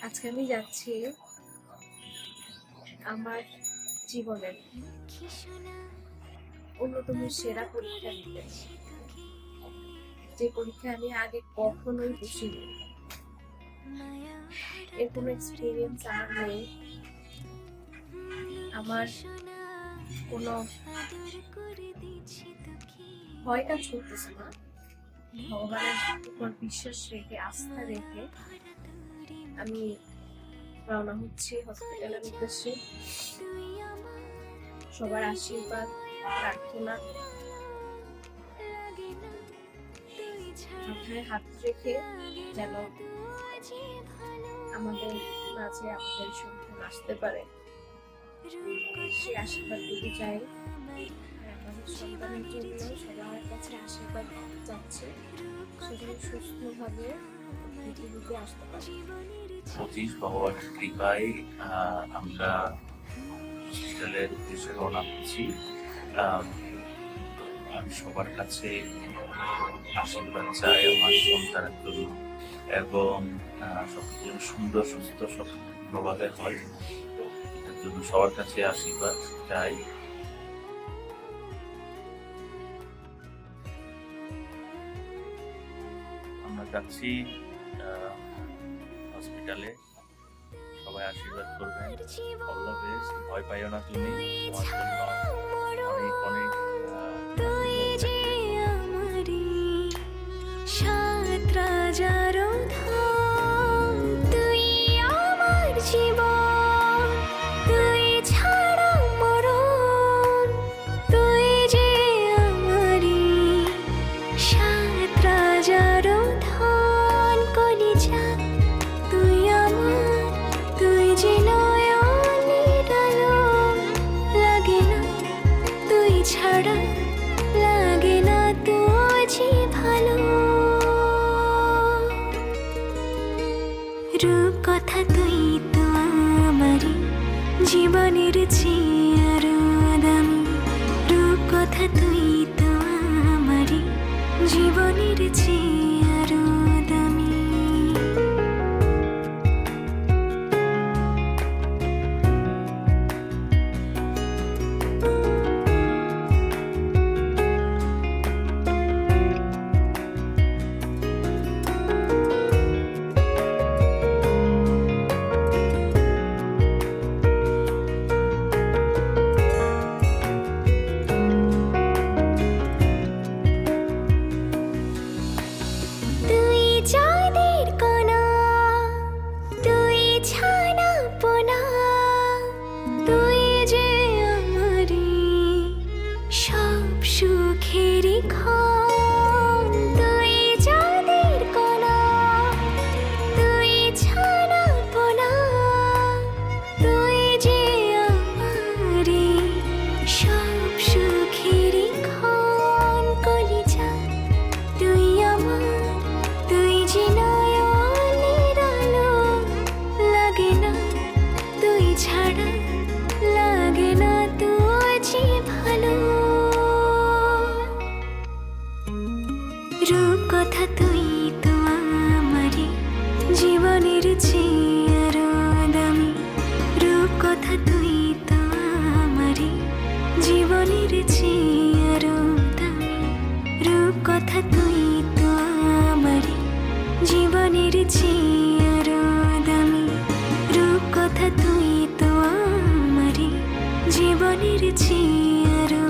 আজকে আমি যাচ্ছি আমার জীবনের অন্যতম সেরা পরীক্ষা দিতে, যে পরীক্ষা আমি আগে কখনোই বসিনি। এর কোনো এক্সপিরিয়েন্স আমার নেই, আমার কোনো ভয় কাজ করতেছে না। ভগবানের উপর বিশ্বাস রেখে, আস্থা রেখে আমি রওনা হচ্ছি হসপিটালের উদ্দেশ্যে। সবার আশীর্বাদ, প্রার্থনা, মাথায় হাত রেখে যেন আমাদের মাঝে আমাদের সন্তান আসতে পারে, সে আশীর্বাদ দিতে চাই। আমাদের সন্তানের জন্য সবার কাছে আশীর্বাদ চাচ্ছে, সেজন্য সুস্থভাবে পৃথিবীতে আসতে পারে। ভগবানের কৃপায় আমরা হসপিটালের উদ্দেশ্যে রওনা হচ্ছি। আমি সবার কাছে আশীর্বাদ চাই আমার সন্তানের জন্য, এবং সবচেয়ে সুন্দর সুস্থ সবভাবে হয়, এর জন্য সবার কাছে আশীর্বাদ চাই। আমরা যাচ্ছি হসপিটালে, সবাই আশীর্বাদ করবেন। অল দ্য বেস্ট, ভয় পাইও না তুমি, তোমার জন্য অনেক অনেক ছাড়া লাগে না তো যে ভালো। রূপ কথা তুই তো আমারই জীবনের চেয়ে আরো দামি। রূপ কথা তুই তো আমারই জীবনের চেয়ে আরো দামি। সুখেরি ক্ষণ তুই চাঁদের কোনা, তুই ছানা পোনা, তুই যে আমারি সব সুখেরি ক্ষণ। কলিজা তুই আমার, তুই যে নয়নের আলো, লাগে না তুই ছাড়া, লাগে না তুই যে ভালো। রূপ কথা তুই তো আমারই জীবনের চেয়ে আরো দামি। রূপ কথা তুই তো আমারই জীবনের চেয়ে আরো দামি। রূপ কথা তুই তো আমারই জীবনের চেয়ে আরো দামি। রূপ কথা তুই তো আমারই জীবনের চেয়ে আরো